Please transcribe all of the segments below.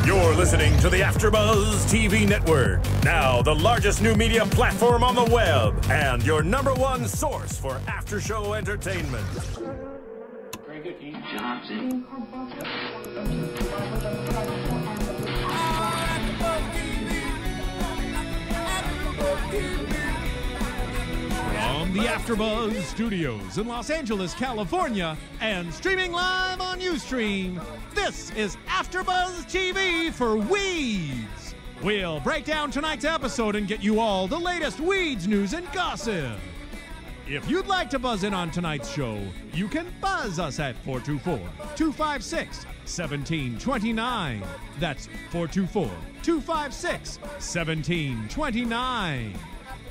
You're listening to the AfterBuzz TV network, now the largest new media platform on the web, and your #1 source for after-show entertainment. Very good, Keith. Johnson. From the AfterBuzz Studios in Los Angeles, California, and streaming live on Ustream, this is AfterBuzz TV for Weeds. We'll break down tonight's episode and get you all the latest Weeds news and gossip. If you'd like to buzz in on tonight's show, you can buzz us at 424-256-1729. That's 424-256-1729.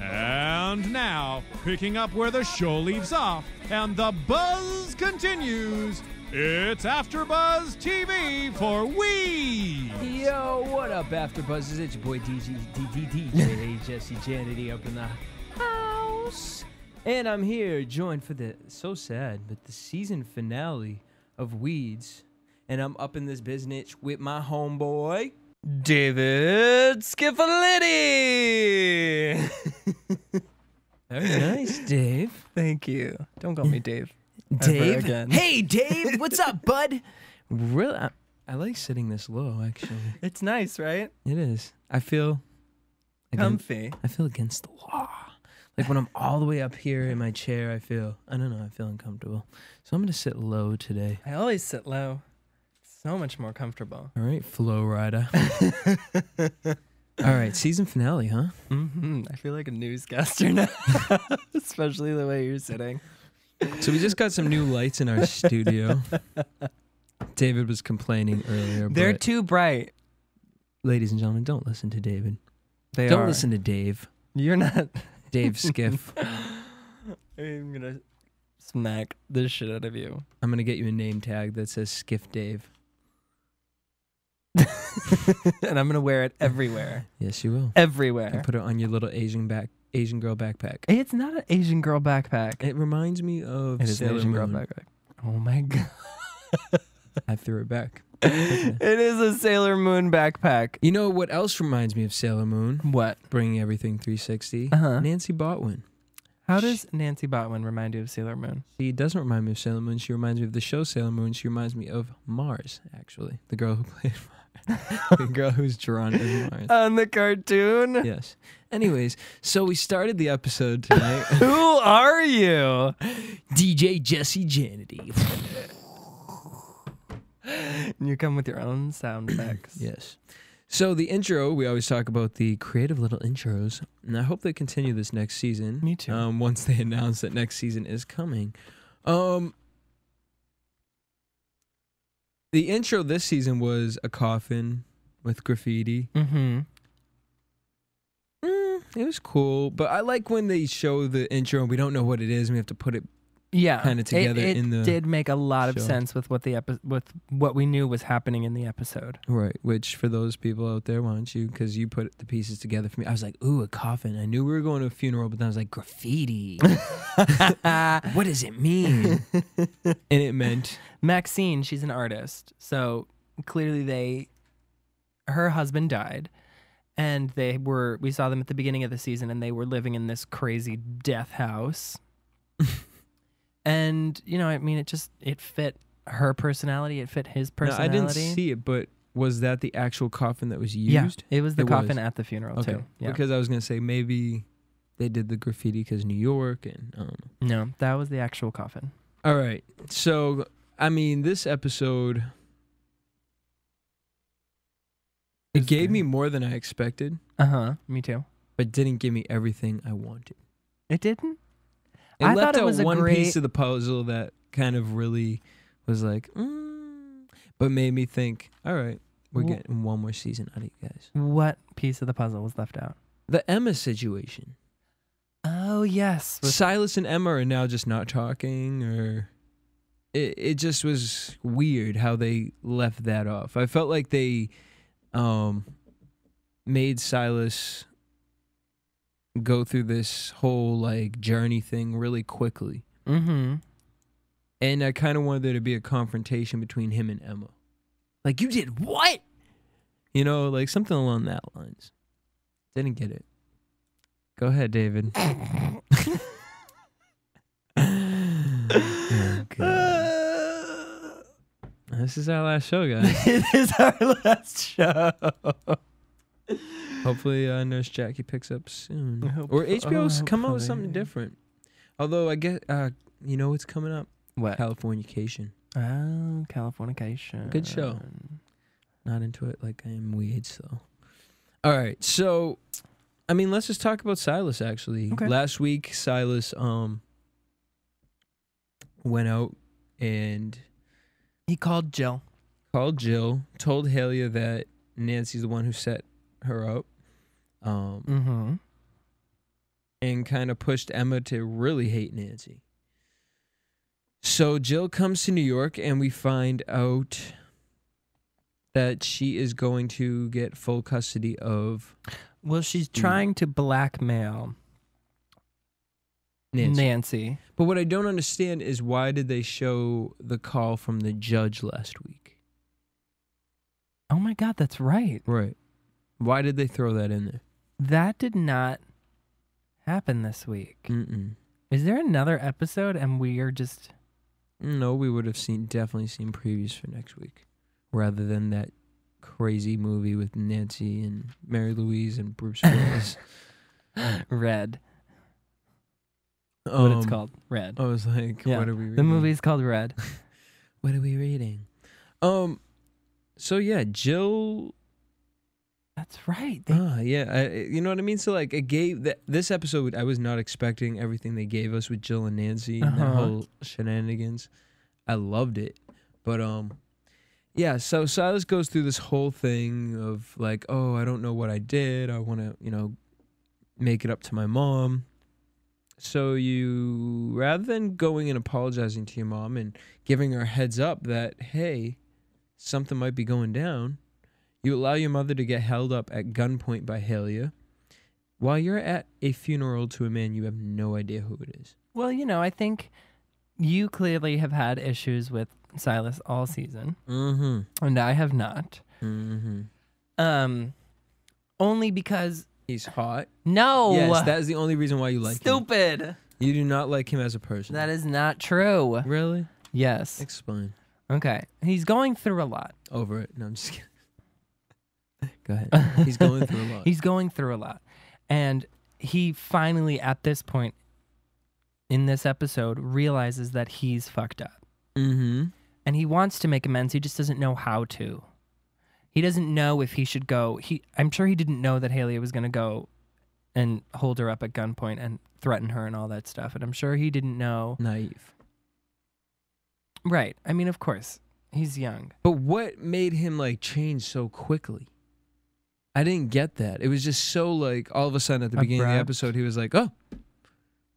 And now, picking up where the show leaves off and the buzz continues, it's AfterBuzz TV for Weeds. Yo, what up, AfterBuzzers? It's your boy DJ Jesse Janity up in the house. And I'm here joined for the, so sad, but the season finale of Weeds. And I'm up in this business with my homeboy, David Skiffaliti. Very nice, Dave. Thank you. Don't call me Dave. Dave? Again. Hey, Dave. What's up, bud? Really? I like sitting this low, actually. It's nice, right? It is. I feel Comfy. I feel against the law. Like when I'm all the way up here in my chair, I feel uncomfortable. So I'm going to sit low today. I always sit low. So much more comfortable. All right, Flow Rider. All right, season finale, huh? I feel like a newscaster now, especially the way you're sitting. So we just got some new lights in our studio. David was complaining earlier. They're but too bright. ladies and gentlemen, don't listen to David. Don't listen to Dave. You're not. Dave Skiff. I'm going to smack the shit out of you. I'm going to get you a name tag that says Skiff Dave. And I'm going to wear it everywhere. Yes, you will. Everywhere. And put it on your little Asian girl backpack. It's not an Asian girl backpack. It reminds me of It is an Sailor Asian girl Moon. backpack. Oh my God. I threw it back. It is a Sailor Moon backpack. You know what else reminds me of Sailor Moon? What? Bringing everything 360. Nancy Botwin. How does Nancy Botwin remind you of Sailor Moon? She doesn't remind me of Sailor Moon. She reminds me of the show Sailor Moon. She reminds me of Mars, actually. The girl who played Mars. The girl who's drawn as Mars. On the cartoon? Yes. Anyways, so we started the episode tonight. Who are you? DJ Jesse Janity. You come with your own sound effects. Yes. So the intro, we always talk about the creative little intros, and I hope they continue this next season. Me too. Once they announce that next season is coming. The intro this season was a coffin with graffiti. Mm-hmm. It was cool, but I like when they show the intro and we don't know what it is, and we have to put it Yeah, kind of together it in the did make a lot of show. sense with what with what we knew was happening in the episode. Right, which for those people out there, why don't you, because you put the pieces together for me. I was like, ooh, a coffin. I knew we were going to a funeral, but then I was like, graffiti. What does it mean? And it meant... Maxine, she's an artist, so clearly her husband died, and we saw them at the beginning of the season, and they were living in this crazy death house. And, you know, I mean, it fit her personality. It fit his personality. No, I didn't see it, but was that the actual coffin that was used? Yeah, it was the coffin at the funeral, okay. too. Yeah. Because I was going to say maybe they did the graffiti because New York, and I don't know. No, that was the actual coffin. All right. So, I mean, this episode, it gave me more than I expected. Uh-huh, me too. But didn't give me everything I wanted. It didn't? It I left thought it out was a one great piece of the puzzle that kind of really was like, but made me think, all right, we're getting one more season out of you guys. What piece of the puzzle was left out? The Emma situation. Oh, yes. Silas and Emma are now just not talking, or it just was weird how they left that off. I felt like they made Silas go through this whole like journey thing really quickly. Mm-hmm. And I kind of wanted there to be a confrontation between him and Emma. Like, you did what? You know, like something along that lines. Didn't get it. Go ahead, David. Oh, God. This is our last show, guys. It is our last show. Hopefully, Nurse Jackie picks up soon. Hope- Or HBO's come out with hopefully. something different. Although, I guess, you know what's coming up? What? Californication. Oh, Californication. Good show. Not into it like I am weeds, though. All right, so, I mean, let's just talk about Silas, actually. Okay. Last week, Silas went out and He called Jill. called Jill, told Halia that Nancy's the one who set her up, Mm-hmm. and kind of pushed Emma to really hate Nancy. So Jill comes to New York, and we find out that she is going to get full custody of Well, she's Steve. trying to blackmail Nancy. But what I don't understand is why did they show the call from the judge last week? Oh my God, that's right. Right. Why did they throw that in there? That did not happen this week. Mm-mm. Is there another episode and we are just... No, we would have definitely seen previews for next week, rather than that crazy movie with Nancy and Mary Louise and Bruce Willis. Red. What it's called. Red. I was like, Yeah, what are we reading? The movie's called Red. What are we reading? So yeah, Jill. That's right. Yeah. You know what I mean? So like, it gave this episode. I was not expecting everything they gave us with Jill and Nancy and that whole shenanigans. I loved it, but yeah. So Silas goes through this whole thing of like, oh, I don't know what I did. I want to, make it up to my mom. So you, rather than going and apologizing to your mom and giving her a heads up that, hey, something might be going down, you allow your mother to get held up at gunpoint by Halia while you're at a funeral to a man you have no idea who it is. Well, I think you clearly have had issues with Silas all season, Mm-hmm. and I have not. Mm-hmm. Only because He's hot. no, Yes, that is the only reason why you like him. stupid. You do not like him as a person. That is not true. Really? Yes. Explain. Okay. He's going through a lot. Over it. No, I'm just kidding. Go ahead. He's going through a lot. He's going through a lot. And he finally, at this point in this episode, realizes that he's fucked up. Mm-hmm. And he wants to make amends. He just doesn't know how to. He doesn't know if he should go. I'm sure he didn't know that Halia was going to go and hold her up at gunpoint and threaten her and all that stuff. And I'm sure he didn't know. Naive. Right. I mean, of course. He's young. But what made him change so quickly? I didn't get that. It was just so all of a sudden at the beginning of the Abrupt. episode, he was like, "Oh,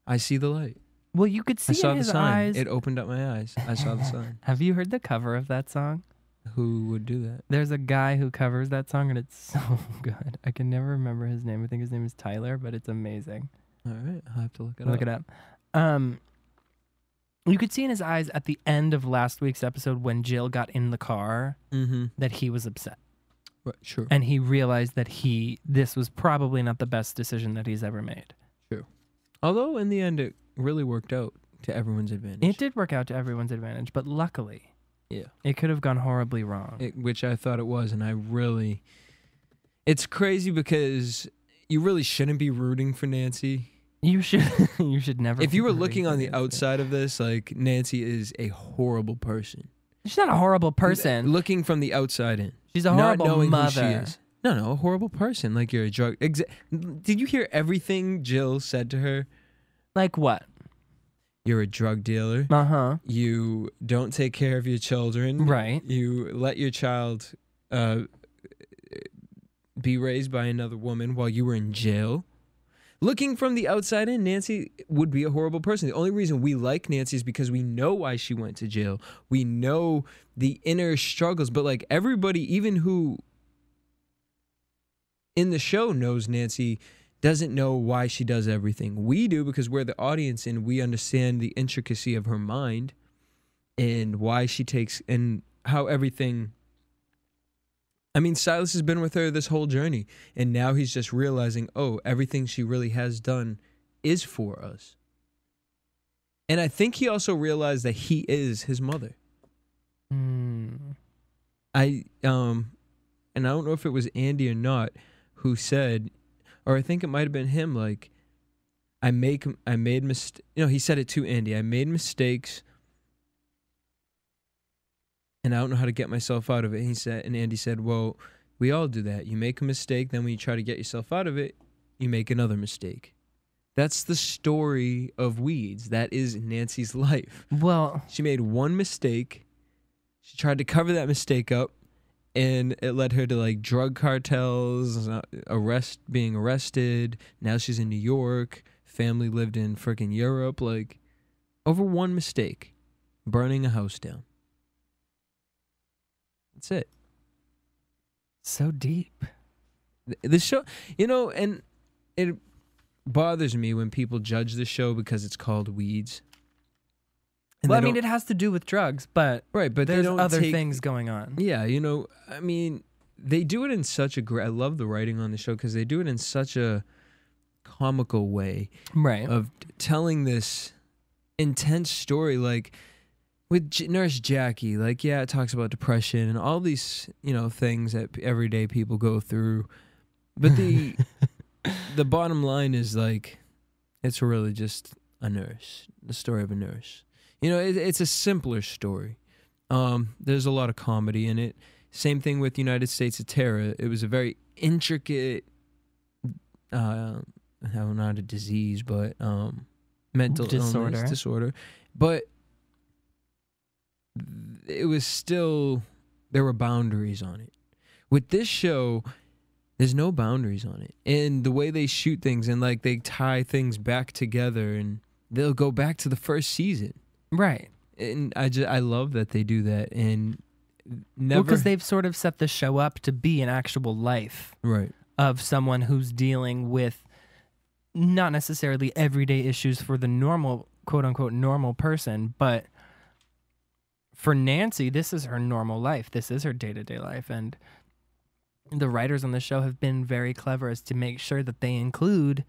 I see the light. Well, you could I see saw in the his sign. eyes. It opened up my eyes. I saw the sign." Have you heard the cover of that song? Who would do that? There's a guy who covers that song, and it's so good. I can never remember his name. I think his name is Tyler, but it's amazing. All right, I'll have to look it up. Look it up. You could see in his eyes at the end of last week's episode when Jill got in the car Mm-hmm. that he was upset. Right, sure. And he realized that this was probably not the best decision that he's ever made. Although in the end, it really worked out to everyone's advantage. It did work out to everyone's advantage, but luckily, Yeah. it could have gone horribly wrong. Which I thought it was, and it's crazy because you really shouldn't be rooting for Nancy. You should never. If you were be looking rooting on for the Nancy. outside of this, Nancy is a horrible person. She's not a horrible person. Looking from the outside in. She's a not horrible knowing mother. who she is. No, a horrible person. You're a drug. Did you hear everything Jill said to her? Like what? You're a drug dealer. Uh-huh. You don't take care of your children. Right. You let your child be raised by another woman while you were in jail. Looking from the outside in, Nancy would be a horrible person. The only reason we like Nancy is because we know why she went to jail. We know the inner struggles. But everybody, even who in the show knows Nancy, doesn't know why she does everything. We do because we're the audience and we understand the intricacy of her mind and why she takes and how everything I mean, Silas has been with her this whole journey, and now he's just realizing, oh, everything she really has done is for us. And I think he also realized that he is his mother. And I don't know if it was Andy or not who said, or I think it might have been him, like, I made mistakes. You know, he said it to Andy. I made mistakes, and I don't know how to get myself out of it. And Andy said, well, we all do that. You make a mistake, then when you try to get yourself out of it, you make another mistake. That's the story of Weeds. That is Nancy's life. Well, she made one mistake. She tried to cover that mistake up, and it led her to like drug cartels, being arrested. Now she's in New York. Family lived in freaking Europe. Like, over one mistake, burning a house down. That's it. So deep. The show, you know, and it bothers me when people judge the show because it's called Weeds. And Well, I mean, it has to do with drugs, but right, but there's they don't other take, things going on. Yeah, you know, I mean, they do it in such a great. I love the writing on the show because they do it in such a comical way, Right. of telling this intense story, like with Nurse Jackie. Like, yeah, it talks about depression and all these, you know, things that everyday people go through, but the the bottom line is like, it's really just a nurse, the story of a nurse. You know, it's a simpler story. There's a lot of comedy in it. Same thing with United States of Terror. It was a very intricate, not a disease, but mental disorder. But it was still, there were boundaries on it. With this show, there's no boundaries on it. And the way they shoot things, and like they tie things back together, and they'll go back to the first season. Right. And I love that they do that. And never, because they've sort of set the show up to be an actual life, right, of someone who's dealing with not necessarily everyday issues for the normal, quote unquote, normal person, but for Nancy, this is her normal life. This is her day-to-day life. And the writers on the show have been very clever as to make sure that they include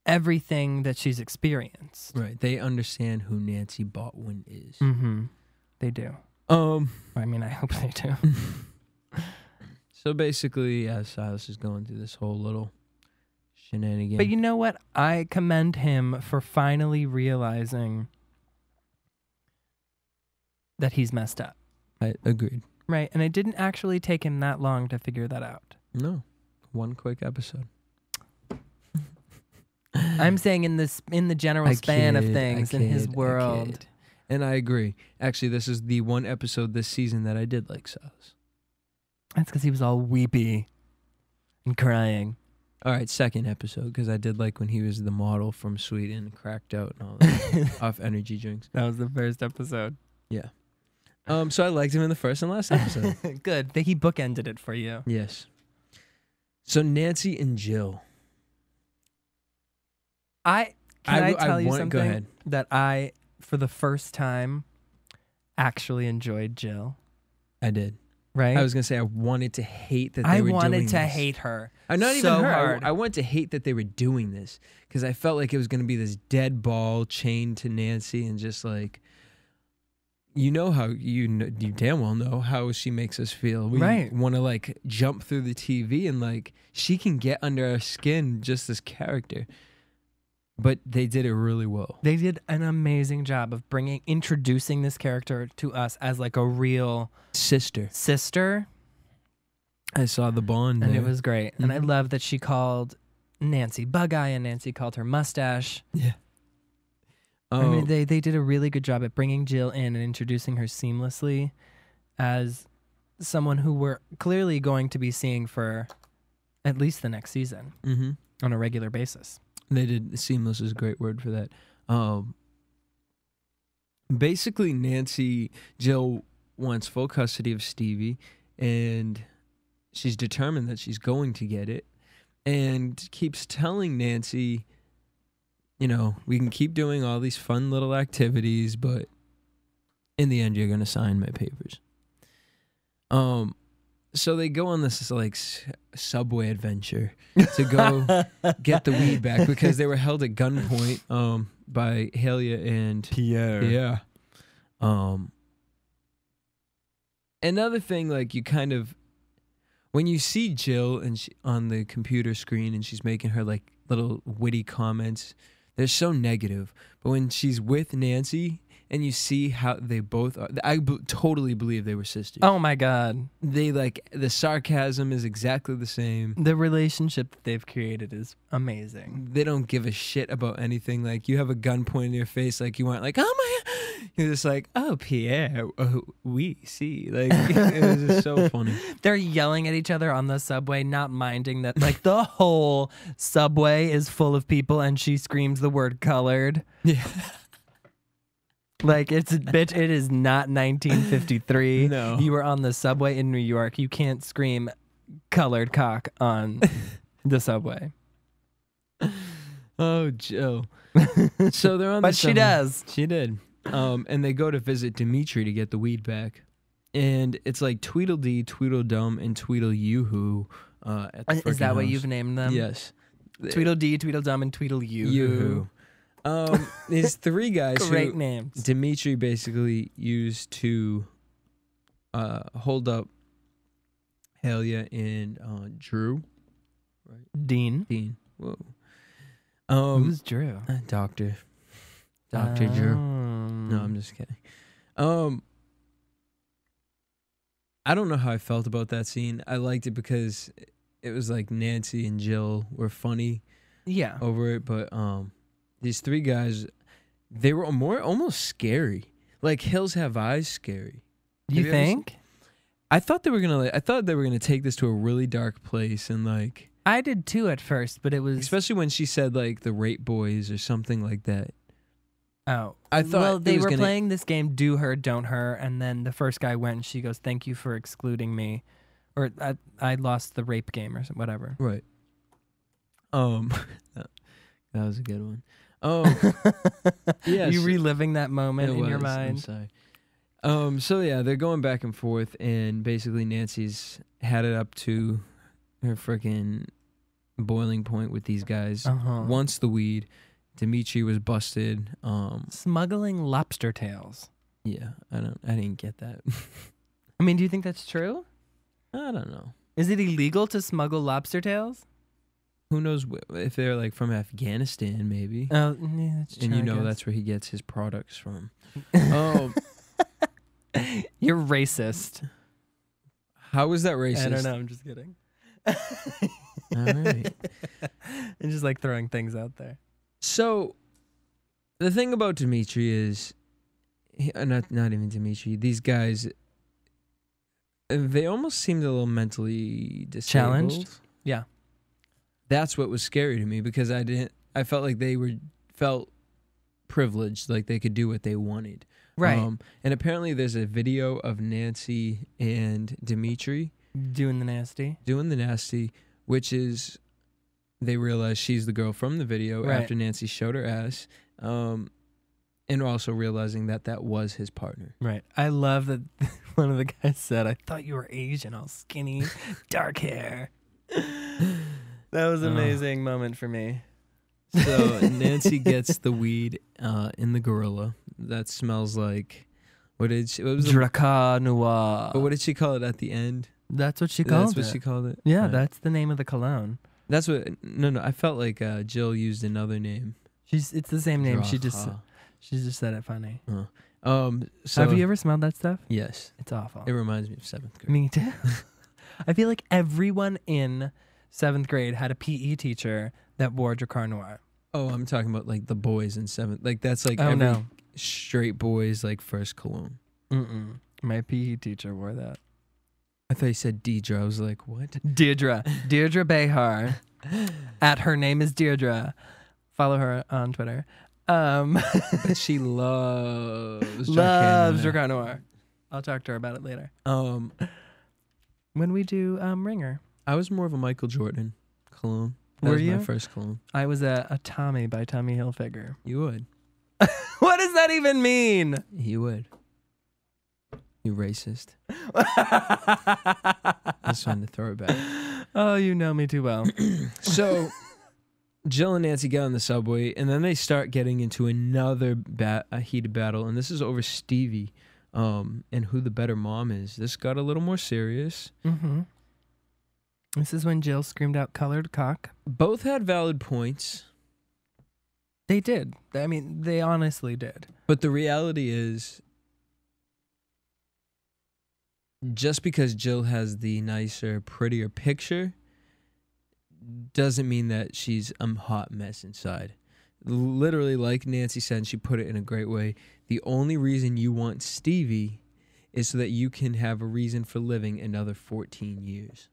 everything that she's experienced. Right. They understand who Nancy Botwin is. Mm-hmm. They do. I mean, I hope they do. So basically, yeah, Silas is going through this whole little shenanigan. But you know what? I commend him for finally realizing that he's messed up. I agreed. Right. And it didn't actually take him that long to figure that out. No. One quick episode. I'm saying in the general span of things in his world. And I agree. Actually, this is the one episode this season that I did like Silas. That's because he was all weepy and crying. All right, second episode, because I did like when he was the model from Sweden, cracked out and all that, off energy drinks. That was the first episode. Yeah. So I liked him in the first and last episode. Good. He bookended it for you. Yes. So Nancy and Jill. Can I tell you something? Go ahead. That I, for the first time, actually enjoyed Jill. I did. Right? I was going to say I wanted to hate that they were doing this. I wanted to hate her. Not even so her. hard. I wanted to hate that they were doing this because I felt like it was going to be this dead ball chained to Nancy and just like, you know how you damn well know how she makes us feel. We want to like jump through the TV and like she can get under our skin, just this character. But they did it really well. They did an amazing job of introducing this character to us as like a real sister. I saw the bond and there. it was great. Mm-hmm. And I love that she called Nancy Bug Eye and Nancy called her Mustache. Yeah. I mean, they did a really good job at bringing Jill in and introducing her seamlessly as someone who we're clearly going to be seeing for at least the next season on a regular basis. They did. Seamless is a great word for that. Basically, Jill wants full custody of Stevie, and she's determined that she's going to get it, and keeps telling Nancy, you know, we can keep doing all these fun little activities, but in the end, you're going to sign my papers. So they go on this like subway adventure to go get the weed back because they were held at gunpoint by Halia and Pierre. Yeah. Another thing, like you kind of, when you see Jill and on the computer screen and she's making her like little witty comments, they're so negative. But when she's with Nancy and you see how they both are, totally believe they were sisters. Oh my God. They like, the sarcasm is exactly the same. The relationship that they've created is amazing. They don't give a shit about anything. Like you have a gun pointed in your face, like you weren't like, oh my, you're just like, oh Pierre, we see. Like it was just so funny. They're yelling at each other on the subway, not minding that like the whole subway is full of people and she screams the word colored. Yeah. Like it's bitch, it is not 1953. No. You were on the subway in New York. You can't scream colored cock on the subway. Oh, Jill. So they're on But the she subway. does. She did. And they go to visit Dimitri to get the weed back. And it's like Tweedledee, Tweedledum, and Tweedle-yoo-hoo at the Is that frickin' what house. you've named them? Yes. Tweedledee, Tweedledum, and Tweedle-yoo. Yoo-hoo. There's three guys Great who names. Dimitri basically used to hold up Halia and Drew. Dean. Dean. Whoa. Who's Drew? Dr. Drew. No, I'm just kidding. I don't know how I felt about that scene. I liked it because it was like Nancy and Jill were funny Yeah. over it, but these three guys, they were almost scary. Like Hills Have Eyes scary. You Have ever seen- think? I thought they were gonna take this to a really dark place and like, I did too at first, but it was especially when she said like the rape boys or something like that. oh. I thought well, it they was were gonna- playing this game, do her, don't her, and then the first guy went and she goes, "Thank you for excluding me," or I lost the rape game or whatever. Right. That was a good one. Yeah, you so- reliving that moment in your I'm mind? sorry. So yeah, they're going back and forth, and basically Nancy's had it up to her freaking boiling point with these guys. Uh-huh. Wants the weed. Dimitri was busted. Smuggling lobster tails. Yeah, I didn't get that. I mean, do you think that's true? I don't know. Is it illegal to smuggle lobster tails? Who knows if they're like from Afghanistan, maybe. Oh, yeah, that's true. And you I know guess. that's where he gets his products from. Oh, You're racist. how is that racist? I don't know. I'm just kidding. All right. And just like throwing things out there. So, the thing about Dimitri is, not even Dimitri. These guys, they almost seemed a little mentally disabled. Challenged? Yeah. That's what was scary to me because I felt like they felt privileged, like they could do what they wanted. Right. And apparently, there's a video of Nancy and Dimitri Doing the nasty. doing the nasty, which is they realize she's the girl from the video Right. after Nancy showed her ass, and also realizing that was his partner. Right. I love that one of the guys said, "I thought you were Asian, all skinny, dark hair." That was an amazing moment for me. So Nancy gets the weed in the gorilla that smells like what was the, Draca Noir. but what did she call it at the end? That's what she called That's what it. she called it. Yeah, Right. that's the name of the cologne. That's what. No. I felt like Jill used another name. It's the same name. She just Draha. said it funny. So Have you ever smelled that stuff? Yes, It's awful. it reminds me of 7th grade. Me too. I feel like everyone in 7th grade had a PE teacher that wore Dracar Noir. Oh, I'm talking about like the boys in 7th. Like that's like Oh, every no. straight boys like first cologne. Mm-mm. My PE teacher wore that. I thought you said Deidre. I was like, what? Deirdre Behar. At her name is Deirdre. Follow her on Twitter. But she loves Loves Dracar Dracar Noir. I'll talk to her about it later. Noir. When we do Ringer. I was more of a Michael Jordan cologne. That Were was you? my first cologne. I was a Tommy by Tommy Hilfiger. You would. What does that even mean? You would. You racist. I just wanted to throw it back. Oh, you know me too well. So Jill and Nancy get on the subway, and then they start getting into another a heated battle, and this is over Stevie and who the better mom is. This got a little more serious. Mm-hmm. This is when Jill screamed out colored cock. Both had valid points. They did. I mean, they honestly did. But the reality is, just because Jill has the nicer, prettier picture doesn't mean that she's a hot mess inside. Literally, like Nancy said, and she put it in a great way, the only reason you want Stevie is so that you can have a reason for living another 14 years.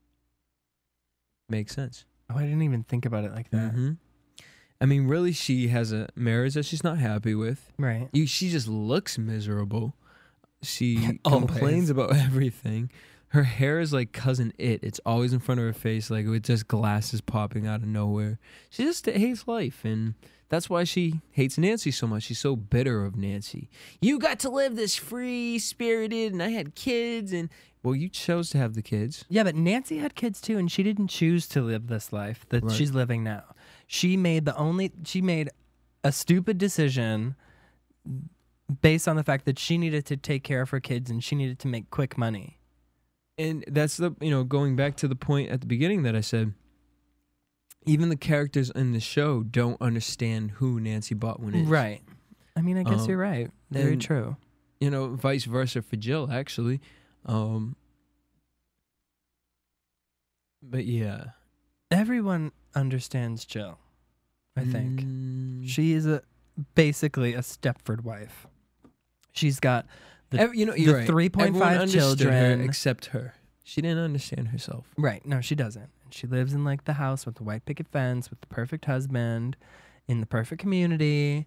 Makes sense. Oh, I didn't even think about it like that. Mm-hmm. I mean, really, she has a marriage that she's not happy with. Right. She just looks miserable. She Always. complains about everything. Her hair is like Cousin It. It's always in front of her face, like with just glasses popping out of nowhere. She just hates life, and that's why she hates Nancy so much. She's so bitter of Nancy. You got to live this free-spirited, and I had kids, and... Well, you chose to have the kids. Yeah, but Nancy had kids too, and she didn't choose to live this life that she's living now. She made a stupid decision based on the fact that she needed to take care of her kids and she needed to make quick money. And that's going back to the point at the beginning that I said, even the characters in the show don't understand who Nancy Botwin is. Right. I mean, I guess you're right. Very true. Vice versa for Jill, actually. But yeah. Everyone understands Jill, I think. She is basically a Stepford wife. She's got the 3.5 children. Her except her. She didn't understand herself. Right. No, she doesn't. She lives in like the house with the white picket fence, with the perfect husband, in the perfect community.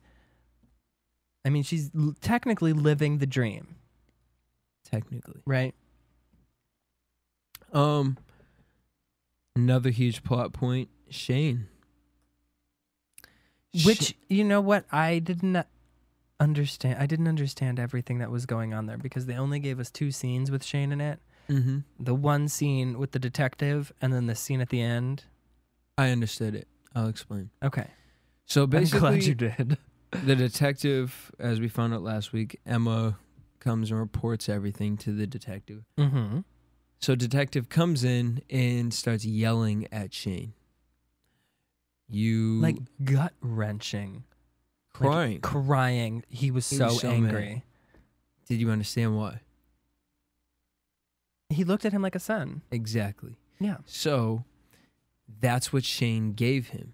I mean, she's technically living the dream. Technically. Right. Another huge plot point, Shane. Which, you know what? I didn't understand everything that was going on there because they only gave us 2 scenes with Shane in it. Mm-hmm. The one scene with the detective and then the scene at the end. I understood it. I'll explain. Okay. So basically, I'm glad you did. The detective, as we found out last week, Emma comes and reports everything to the detective. Mm-hmm. So detective comes in and starts yelling at Shane. Like gut-wrenching. Crying. Like crying. He was so angry. Mad. Did you understand why? He looked at him like a son. Exactly. Yeah. So that's what Shane gave him.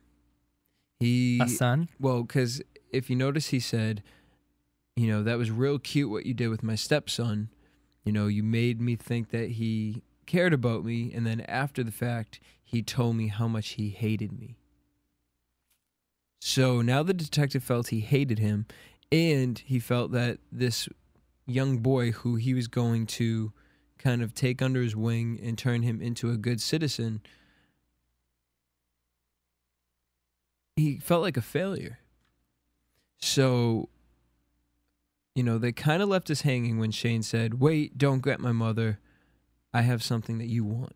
A son? Well, because if you notice, he said, that was real cute what you did with my stepson. You made me think that he cared about me, and then after the fact, he told me how much he hated me. So now the detective felt he hated him, and he felt that this young boy who he was going to kind of take under his wing and turn him into a good citizen, he felt like a failure. So, they kind of left us hanging when Shane said, wait, don't get my mother. I have something that you want.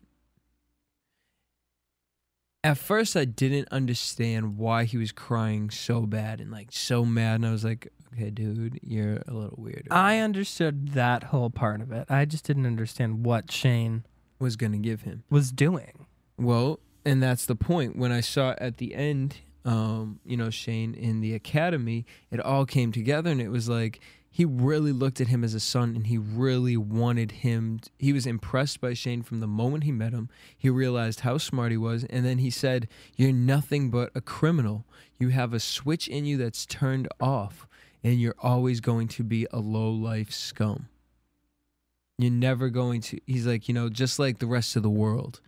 At first, I didn't understand why he was crying so bad and so mad. And I was like, okay, dude, you're a little weird. I understood that whole part of it. I just didn't understand what Shane was going to give him. Was doing. Well, and that's the point. When I saw at the end, Shane in the academy, it all came together, and it was like he really looked at him as a son, and he really wanted him. He was impressed by Shane from the moment he met him. He realized how smart he was, and then he said, you're nothing but a criminal. You have a switch in you that's turned off, and you're always going to be a low-life scum. You're never going to, he's like, just like the rest of the world.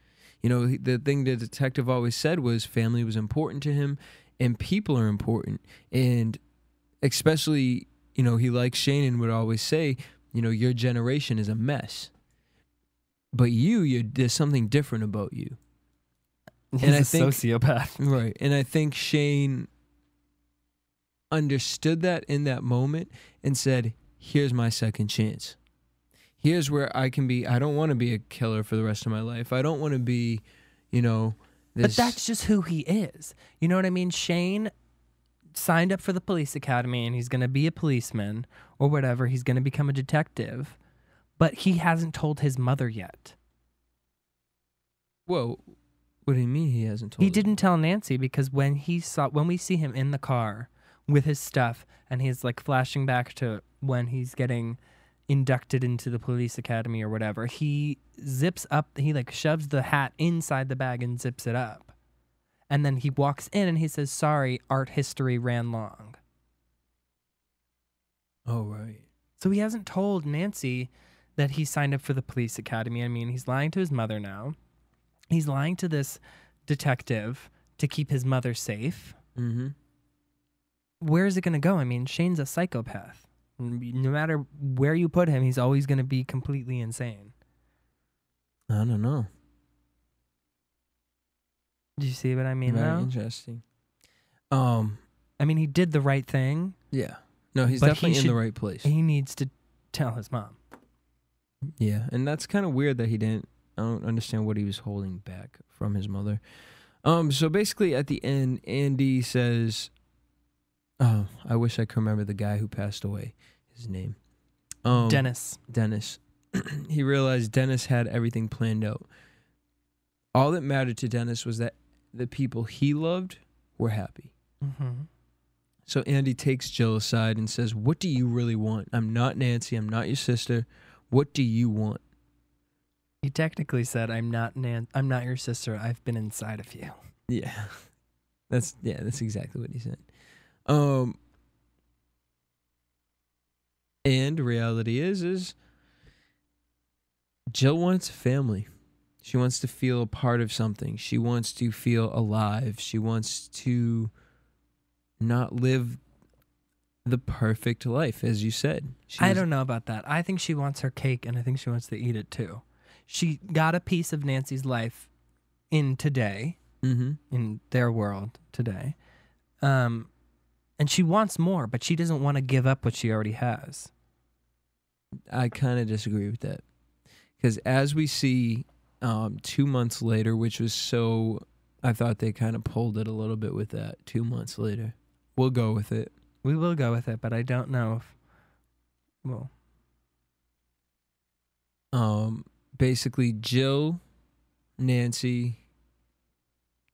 The thing the detective always said was family was important to him, and people are important. And especially, he likes Shane and would always say, your generation is a mess. But there's something different about you. He's a sociopath. Right. And I think Shane understood that in that moment and said, here's my second chance. here's where I can be. I don't want to be a killer for the rest of my life. I don't want to be, this. But that's just who he is. You know what I mean? Shane signed up for the police academy and he's going to be a policeman or whatever. He's going to become a detective. But he hasn't told his mother yet. Whoa. What do you mean he hasn't told He her? didn't tell Nancy because when we see him in the car with his stuff and he's like flashing back to when he's getting inducted into the police academy or whatever, he zips up, he like shoves the hat inside the bag and zips it up. And then he walks in and he says, "Sorry, art history ran long." Oh, right. So he hasn't told Nancy that he signed up for the police academy. I mean, he's lying to his mother now. He's lying to this detective to keep his mother safe. Mm-hmm. Where is it going to go? I mean, Shane's a psychopath. No matter where you put him, he's always going to be completely insane. I don't know. Do you see what I mean, Very though? interesting. I mean, he did the right thing. Yeah. No, he's But definitely he in the should- right place. He needs to tell his mom. Yeah, and that's kind of weird that he didn't. I don't understand what he was holding back from his mother. So basically, at the end, Andy says, "Oh, I wish I could remember the guy who passed away. His name, Dennis. Dennis." He realized Dennis had everything planned out. All that mattered to Dennis was that the people he loved were happy. Mm-hmm. So Andy takes Jill aside and says, "What do you really want? I'm not Nancy. I'm not your sister. What do you want?" He technically said, I'm not your sister. I've been inside of you." Yeah. That's exactly what he said. And reality is Jill wants a family. She wants to feel a part of something. She wants to feel alive. She wants to not live the perfect life, as you said. I don't know about that. I think she wants her cake, and I think she wants to eat it too. She got a piece of Nancy's life in today, in their world today. And she wants more, but she doesn't want to give up what she already has. I kind of disagree with that. Because as we see 2 months later, which was so... I thought they kind of pulled it a little bit with that. 2 months later. We'll go with it. We will go with it, but I don't know if... Well... Basically, Jill, Nancy,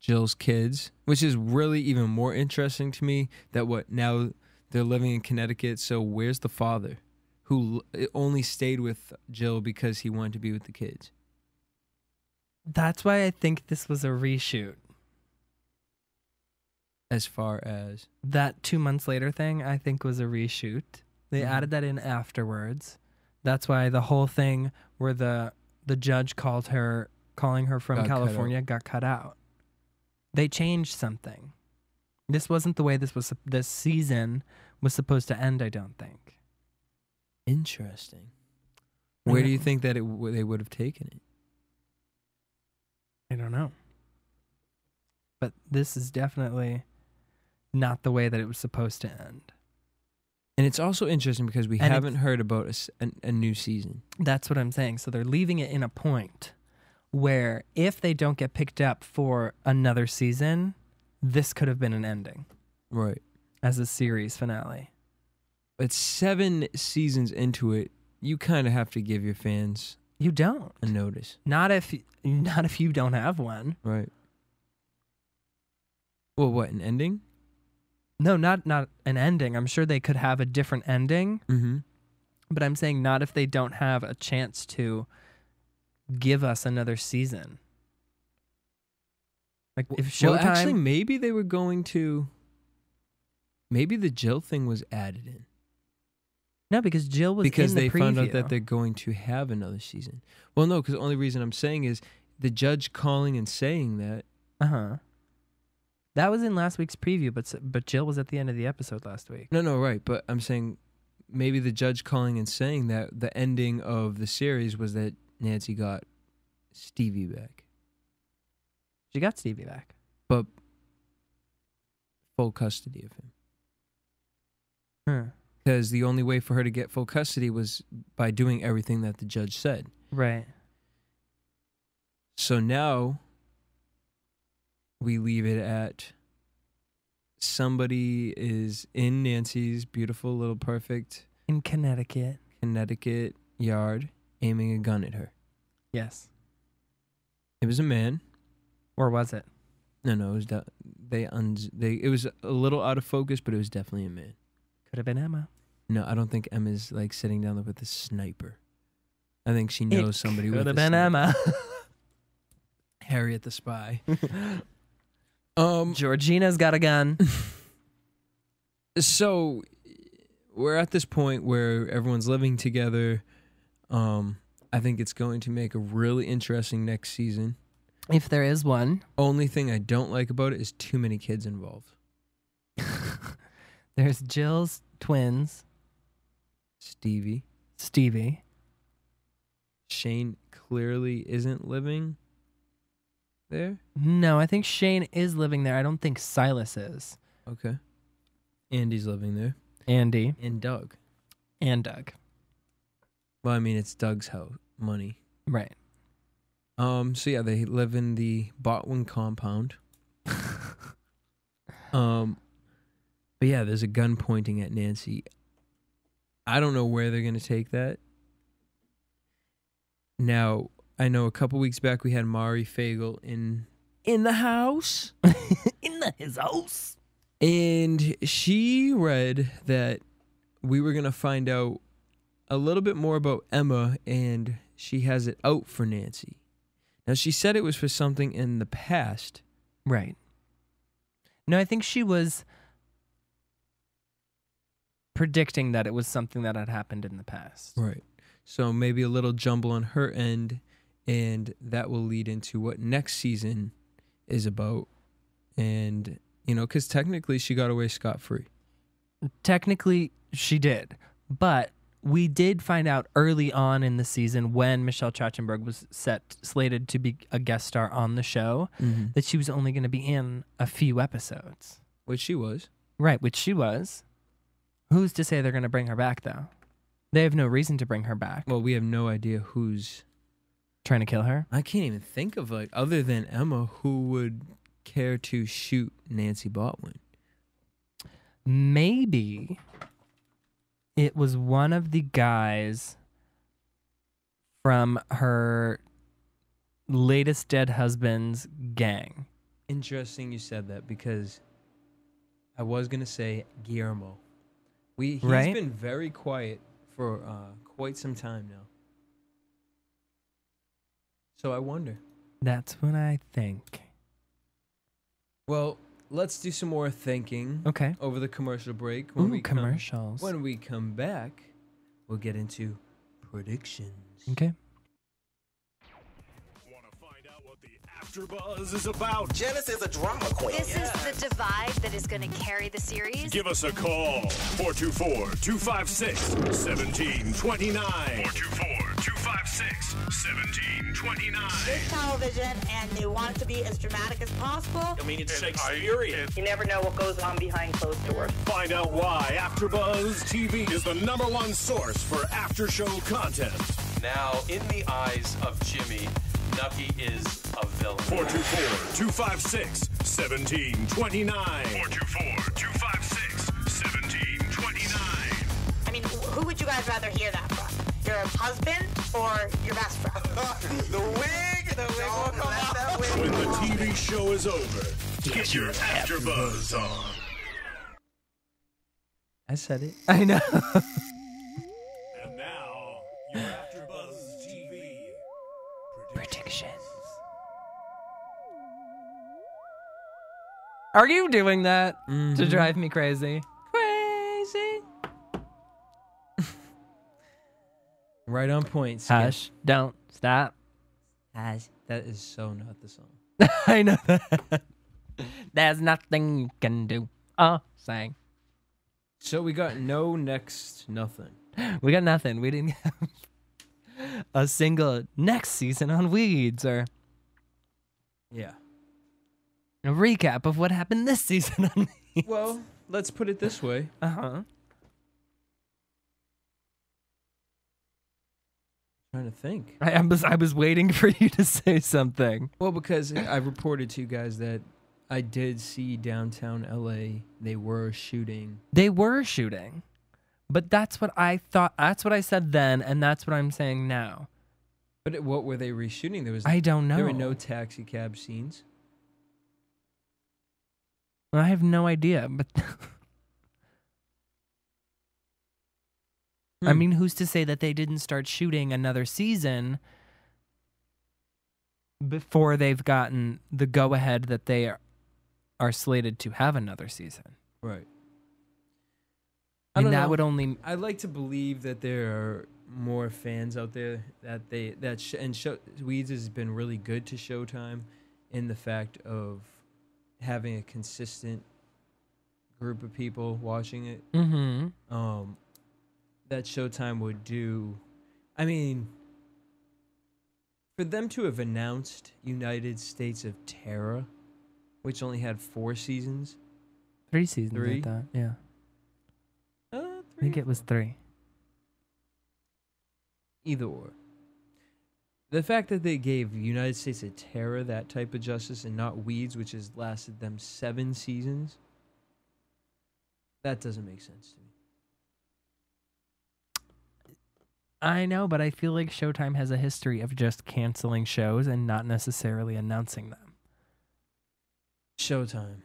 Jill's kids, which is really even more interesting to me that now they're living in Connecticut, so where's the father who only stayed with Jill because he wanted to be with the kids? That's why I think this was a reshoot. As far as... That 2 months later thing, I think, was a reshoot. They added that in afterwards. That's why the whole thing where the judge calling her from California got cut out. They changed something. This wasn't the way this season was supposed to end, I don't think. Interesting. Where do you think that they would have taken it? I don't know. But this is definitely not the way that it was supposed to end. And it's also interesting because we haven't heard about a new season. That's what I'm saying. So they're leaving it in a point where if they don't get picked up for another season, this could have been an ending. Right. As a series finale. But 7 seasons into it, you kind of have to give your fans You don't. a notice. Not if you don't have one. Right. Well, what, an ending? No, not an ending. I'm sure they could have a different ending. Mm-hmm. But I'm saying not if they don't have a chance to give us another season. Like if Showtime... Well, actually, maybe they were going to... Maybe the Jill thing was added in. No, because Jill was because in the they preview. found out that they're going to have another season. Well, no, because the only reason I'm saying is the judge calling and saying that. Uh-huh. That was in last week's preview, but Jill was at the end of the episode last week. No, right. But I'm saying maybe the judge calling and saying that the ending of the series was that Nancy got Stevie back. She got Stevie back. But full custody of him. Huh. because the only way for her to get full custody was by doing everything that the judge said. Right. So now we leave it at somebody is in Nancy's beautiful little perfect In Connecticut. yard aiming a gun at her. Yes. It was a man. Or was it? No, it was it was a little out of focus, but it was definitely a man. Could have been Emma. No, I don't think Emma's like sitting down there with a sniper. I think she knows somebody with Could a have been sniper. Emma. Harriet the spy. Georgina's got a gun. So we're at this point where everyone's living together. I think it's going to make a really interesting next season. If there is one. Only thing I don't like about it is too many kids involved. There's Jill's twins. Stevie. Shane clearly isn't living there. No, I think Shane is living there. I don't think Silas is. Okay. Andy's living there. Andy. And Doug. And Doug. Well, I mean, it's Doug's house, money. Right. So yeah, they live in the Botwin compound. But yeah, there's a gun pointing at Nancy. I don't know where they're gonna take that. Now, I know a couple weeks back we had Mari Fagel in the house. In his house. And she read that we were gonna find out a little bit more about Emma, and she has it out for Nancy. Now, she said it was for something in the past. Right. No, I think she was predicting that it was something that had happened in the past. Right. So maybe a little jumble on her end, and that will lead into what next season is about. And, you know, because technically she got away scot-free. Technically, she did. But we did find out early on in the season when Michelle Trachtenberg was slated to be a guest star on the show that she was only going to be in a few episodes. Which she was. Right, which she was. Who's to say they're going to bring her back, though? They have no reason to bring her back. Well, we have no idea who's trying to kill her. I can't even think of, like, other than Emma, who would care to shoot Nancy Botwin. Maybe it was one of the guys from her latest dead husband's gang. Interesting you said that, because I was going to say Guillermo. He's Right? been very quiet for quite some time now. So I wonder. That's what I think. Well, let's do some more thinking. Okay. Over the commercial break. Commercials. When we come back, we'll get into predictions. Okay. Want to find out what the AfterBuzz is about? Janice is a drama queen. This is the divide that is going to carry the series. Give us a call. 424-256-1729. 424-256-1729. It's television, and they want it to be as dramatic as possible. I mean, it's Shakespearean. You never know what goes on behind closed doors. Find out why AfterBuzz TV is the #1 source for after-show content. Now, in the eyes of Jimmy, Nucky is a villain. 424-256-1729. 424-256-1729. I mean, who would you guys rather hear that from? Your husband or your best friend? The wig will come out. When the TV show is over, get your AfterBuzz on. I said it. I know. And now, your AfterBuzz TV Predictions. Are you doing that to drive me crazy? Crazy. Right on point. Skip. Hush. Don't stop. Hush. That is so not the song. I know that. There's nothing you can do. Oh, sang. So we got no next nothing. We got nothing. We didn't have a single next season on Weeds or Yeah. a recap of what happened this season on Weeds. Well, let's put it this way. Uh-huh. trying to think. I was waiting for you to say something. Well, because I reported to you guys that I did see downtown LA. They were shooting. But that's what I thought. That's what I said then, and that's what I'm saying now. But what were they reshooting? I don't know. There were no taxi cab scenes. I have no idea, but I mean, who's to say that they didn't start shooting another season before they've gotten the go-ahead that they are slated to have another season? Right. I mean, that would only... I'd like to believe that there are more fans out there Weeds has been really good to Showtime in the fact of having a consistent group of people watching it. Mm-hmm. That Showtime would do. I mean, for them to have announced United States of Terror, which only had 4 seasons. 3 seasons, 3? I thought, yeah. 3 I think it was 3. Either or. The fact that they gave United States of Terror that type of justice and not Weeds, which has lasted them 7 seasons, that doesn't make sense to me. I know, but I feel like Showtime has a history of just canceling shows and not necessarily announcing them. Showtime.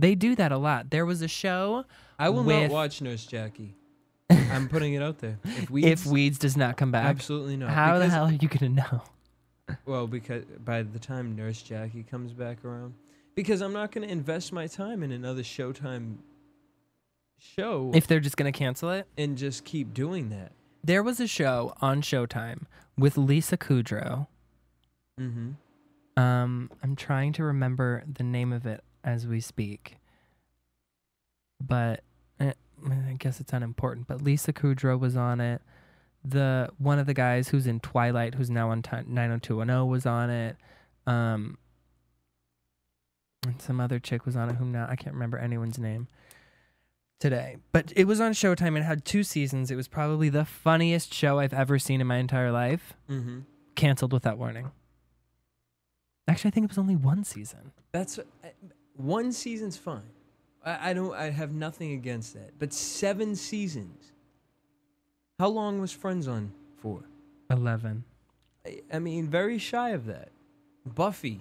They do that a lot. There was a show. I will not watch Nurse Jackie. I'm putting it out there. If Weeds does not come back. Absolutely not. How the hell are you going to know? Well, because by the time Nurse Jackie comes back around. Because I'm not going to invest my time in another Showtime show. If they're just going to cancel it? And just keep doing that. There was a show on Showtime with Lisa Kudrow. Mm-hmm. I'm trying to remember the name of it as we speak. But I guess it's unimportant. But Lisa Kudrow was on it. One of the guys who's in Twilight, who's now on 90210, was on it. And some other chick was on it whom now I can't remember anyone's name today. But it was on Showtime. It had 2 seasons. It was probably the funniest show I've ever seen in my entire life. Mm-hmm. Canceled without warning. Actually, I think it was only 1 season. That's 1 season's fine. I have nothing against that. But 7 seasons. How long was Friends on for? 11. I mean, very shy of that. Buffy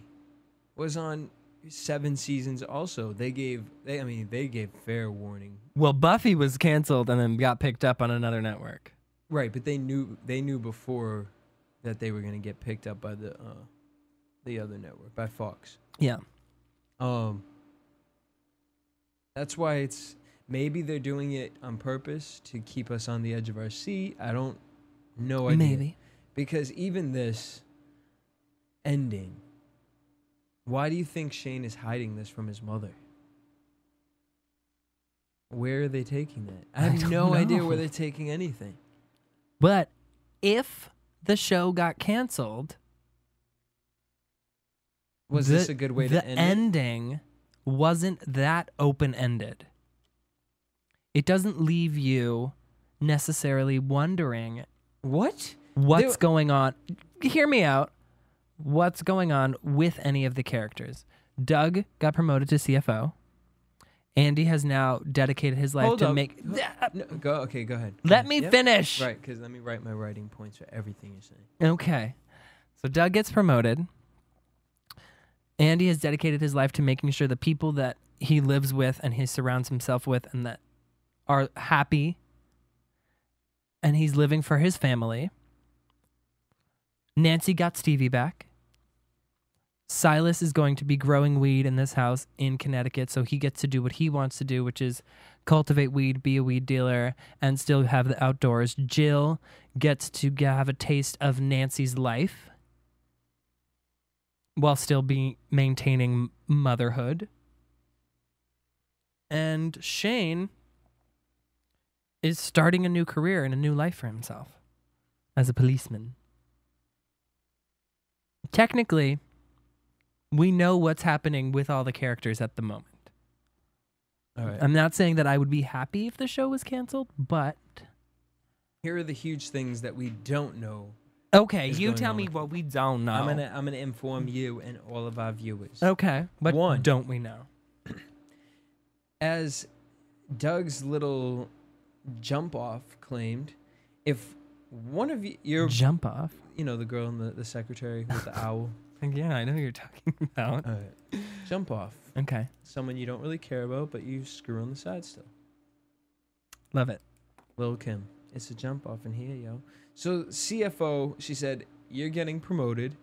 was on 7 seasons also. They gave fair warning. Well, Buffy was canceled and then got picked up on another network. Right, but they knew before that they were going to get picked up by the other network, by Fox. Yeah. That's why it's maybe they're doing it on purpose to keep us on the edge of our seat. I don't know. Maybe. Because even this ending, why do you think Shane is hiding this from his mother? Where are they taking that? I have no idea where they're taking anything. But if the show got canceled, was this a good way to end it? The ending wasn't that open-ended. It doesn't leave you necessarily wondering what's going on. Hear me out. What's going on with any of the characters? Doug got promoted to CFO. Andy has now dedicated his life to make... Go ahead. Let me finish. Right, because let me write my writing points for everything you're saying. Okay. So Doug gets promoted. Andy has dedicated his life to making sure the people that he lives with and he surrounds himself with and that are happy. And he's living for his family. Nancy got Stevie back. Silas is going to be growing weed in this house in Connecticut, so he gets to do what he wants to do, which is cultivate weed, be a weed dealer, and still have the outdoors. Jill gets to have a taste of Nancy's life while still maintaining motherhood. And Shane is starting a new career and a new life for himself as a policeman. Technically, we know what's happening with all the characters at the moment. All right. I'm not saying that I would be happy if the show was canceled, but... Here are the huge things that we don't know. Okay, is you going tell on me with what we don't know. I'm gonna inform you and all of our viewers. Okay, but One. don't we know? As Doug's little jump off claimed, if one of you, Jump off. you know, the girl in the secretary with the owl. Yeah, I know who you're talking about. All right. Jump off. Okay, Someone you don't really care about, but you screw on the side still. love it. Lil Kim. It's a jump off in here, yo. So CFO, she said, you're getting promoted.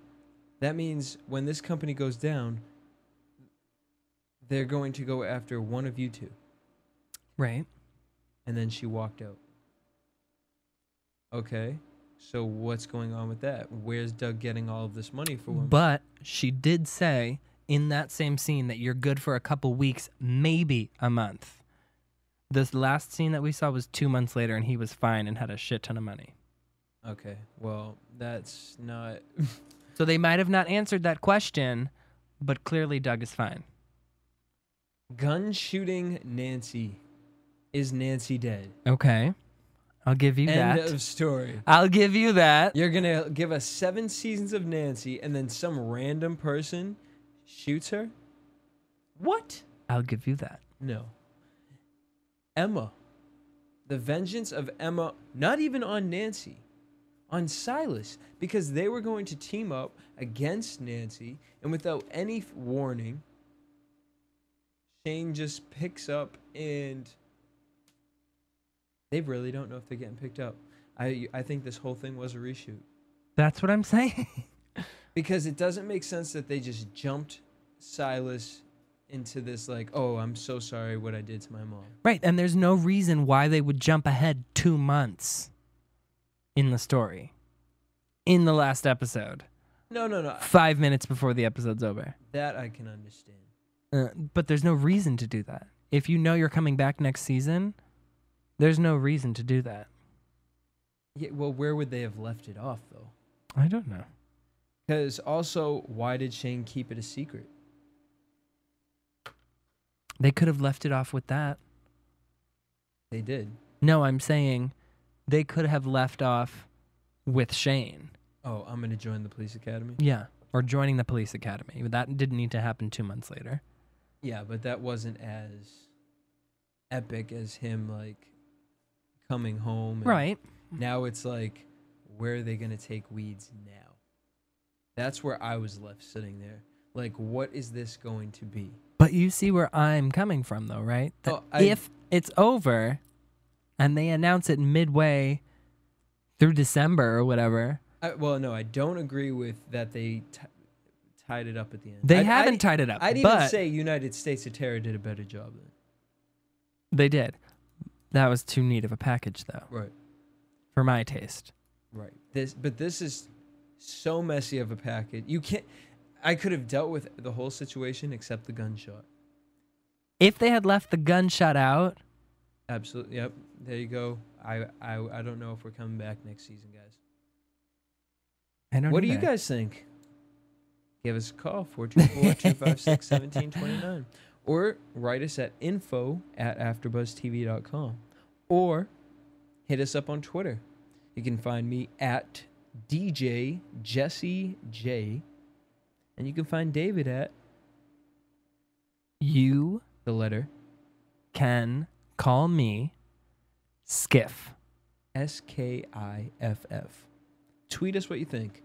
That means when this company goes down, they're going to go after one of you two. Right. And then she walked out. Okay. So what's going on with that? Where's Doug getting all of this money for him? But she did say in that same scene that you're good for a couple weeks, maybe a month. This last scene that we saw was 2 months later, and he was fine and had a shit ton of money. Okay. Well, that's not... So they might have not answered that question, but clearly Doug is fine. Gun shooting Nancy. Is Nancy dead? Okay. I'll give you End that. of story. I'll give you that. You're going to give us 7 seasons of Nancy, and then some random person shoots her? What? I'll give you that. No. Emma. The vengeance of Emma, not even on Nancy, on Silas, because they were going to team up against Nancy, and without any warning, Shane just picks up, and they really don't know if they're getting picked up. I think this whole thing was a reshoot. That's what I'm saying. Because it doesn't make sense that they just jumped Silas into this like, oh, I'm so sorry what I did to my mom. Right, and there's no reason why they would jump ahead 2 months in the story. In the last episode. No. 5 minutes before the episode's over. That I can understand. But there's no reason to do that. If you know you're coming back next season, there's no reason to do that. Yeah, well, where would they have left it off, though? I don't know. Because also, why did Shane keep it a secret? They could have left it off with that. They did. No, I'm saying they could have left off with Shane. Oh, I'm going to join the police academy? Yeah, or joining the police academy. That didn't need to happen 2 months later. Yeah, but that wasn't as epic as him, like, coming home. And Right. Now it's like, where are they going to take Weeds now? That's where I was left sitting there. Like, what is this going to be? But you see where I'm coming from, though, right? That if it's over and they announce it midway through December or whatever. Well, no, I don't agree with that they tied it up at the end. They haven't tied it up. I'd but even say United States of Terror did a better job than. They did. That was too neat of a package, though. Right. For my taste. Right. This is so messy of a package. You can't. I could have dealt with the whole situation except the gunshot. If they had left the gunshot out. Absolutely. Yep. There you go. I don't know if we're coming back next season, guys. I don't. What do you guys think? Give us a call, 424-256-1729. Or write us at info@AfterBuzzTV.com. Or hit us up on Twitter. You can find me at DJ Jesse J. And you can find David at You the letter can call me Skiff. SKIFF. Tweet us what you think.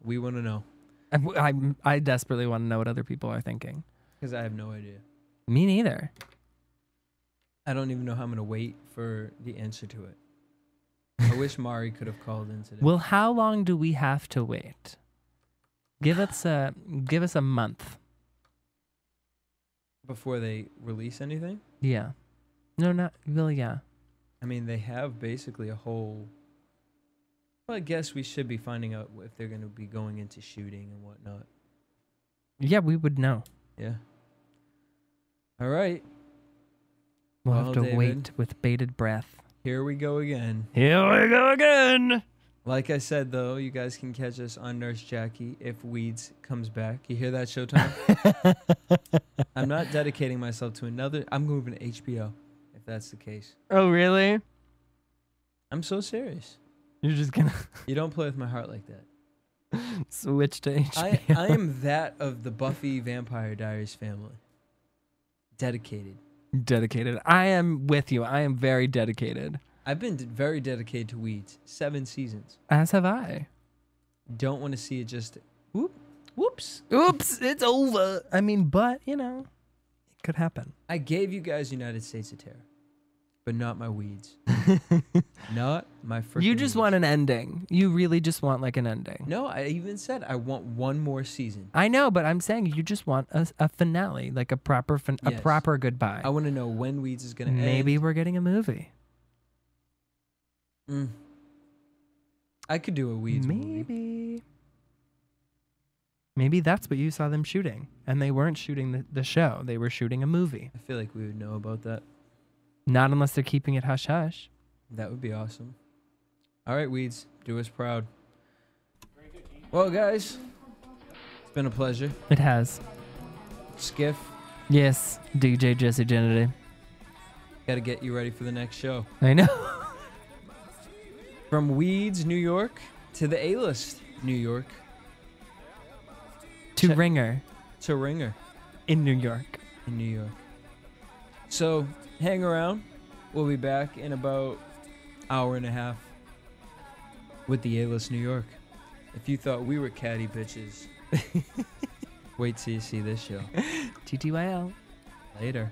We want to know. I desperately want to know what other people are thinking. Because I have no idea. Me neither. I don't even know how I'm going to wait for the answer to it. I wish Mari could have called in today. Well, how long do we have to wait? Give us a month. Before they release anything? Yeah. No, not really, yeah. I mean, they have basically a whole... Well, I guess we should be finding out if they're going to be going into shooting and whatnot. Yeah, we would know. Yeah. All right. We'll Well, have to David, wait with bated breath. Here we go again. Here we go again. Like I said, though, you guys can catch us on Nurse Jackie if Weeds comes back. You hear that, Showtime? I'm not dedicating myself to another. I'm moving to HBO, if that's the case. Oh, really? I'm so serious. You're just gonna... You don't play with my heart like that. Switch to HBO. I am that of the Buffy Vampire Diaries family. Dedicated. Dedicated. I am with you. I am very dedicated. I've been very dedicated to Weeds. 7 seasons. As have I. Don't want to see it just whoops. Oops, it's over. I mean, but, you know, it could happen. I gave you guys United States of Terror, but not my Weeds. Not my freaking You just Weeds. want an ending. You really just want like an ending. No, I even said I want one more season. I know, but I'm saying you just want a finale, like a proper a Yes. proper goodbye. I want to know when Weeds is going to end. Maybe we're getting a movie. I could do a Weeds movie. Maybe that's what you saw them shooting. And they weren't shooting the show. They were shooting a movie. I feel like we would know about that. Not unless they're keeping it hush-hush. That would be awesome. All right, Weeds, do us proud. Well, guys, it's been a pleasure. It has. Skiff, Yes, DJ Jesse Kennedy. got to get you ready for the next show. I know. From Weeds, New York, to the A-List, New York, To Ringer to Ringer in New York. in New York. So, hang around. We'll be back in about hour and a half with the A-List New York. If you thought we were catty bitches, wait till you see this show. TTYL. Later.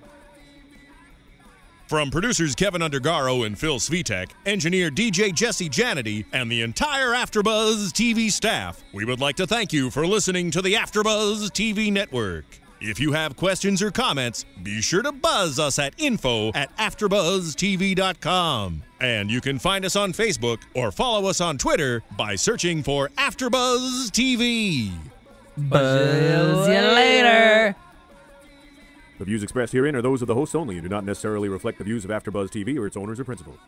From producers Kevin Undergaro and Phil Svitek, engineer DJ Jesse Janity, and the entire AfterBuzz TV staff, we would like to thank you for listening to the AfterBuzz TV network. If you have questions or comments, be sure to buzz us at info@AfterBuzzTV.com. And you can find us on Facebook or follow us on Twitter by searching for AfterBuzz TV. Buzz you later. The views expressed herein are those of the hosts only and do not necessarily reflect the views of AfterBuzz TV or its owners or principals.